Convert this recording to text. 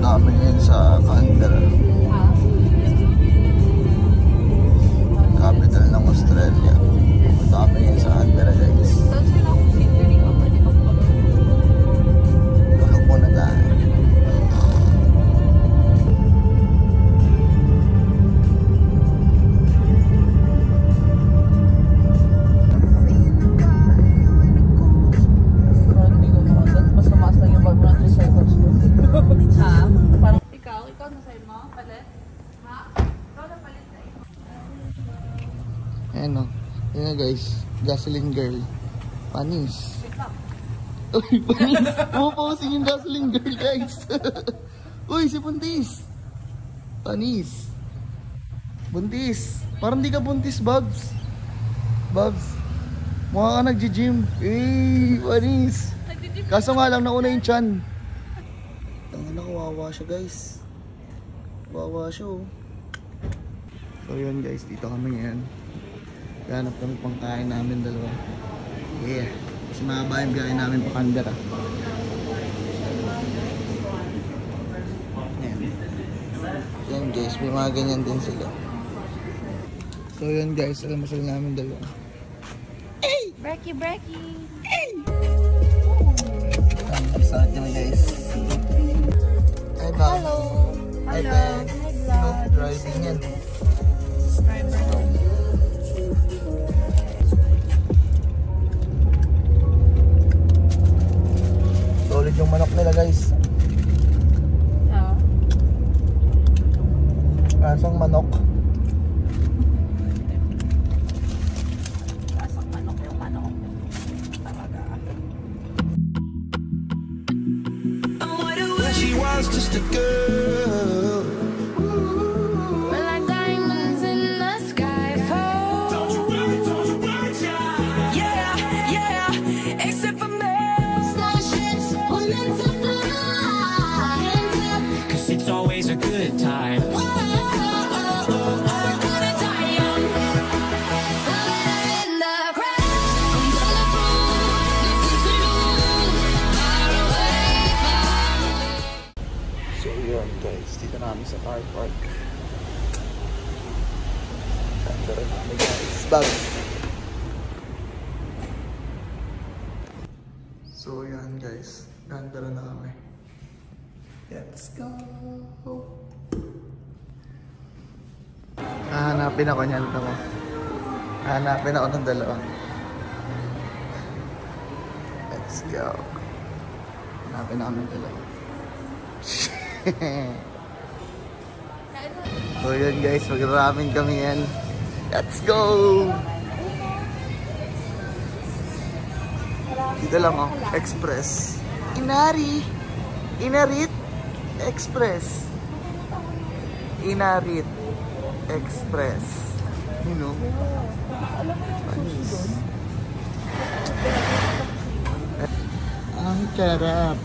namin ngayon sa Canberra. Capital ng Australia. Punta kami ngayon sa Canberra, guys. Tulog muna tayo. Ayan o. Ayan na guys. Gasoline girl. Panis. Uy, panis. Pumapausin yung gasoline girl guys. Uy, si Buntis. Panis. Buntis. Parang di ka buntis, Babs. Babs. Mukha ka nag-gym. Eh, panis. Kaso nga lang nauna yung chan. Tanga na, kawawa siya guys. Kawawa siya oh. So yun guys, dito kami ngayon. Ganap kami pangkain namin dalawa. Yeah. Kasi mahaba yung biyahe namin pa Canberra. Ayan. Yan guys, may mga ganyan din sila. So yun guys, alamasal namin dalawa. Hey! Brecky, brecky! Hey! Start kami guys. Hi Bob. Hello! Hi Hello! Ben. Hello! Driving yan. Solid yung manok nila guys. Asang manok. Asang manok yung manok. Talaga. She was just a girl. We're like diamonds in the sky. Don't you worry, child. Yeah, yeah, except for me. Starships will meant to fly. 'Cause it's always a good time. We're gonna die young. Falling in the crowd. I'm bulletproof, nothing to lose. Far away, far away. So yun guys, dito namin sa car park. Canberra namin guys. Bag! So yan guys, Canberra na kami. Let's go! Hahanapin ako niyan mo. Hahanapin ako ng dalawa. Let's go! Hanapin ako ng dalawa. So yun guys, mag-ramen kami yan. Let's go! Dito lang oh, Express. Inarit Express. Inarit Express. You know? Panis. Ang charap.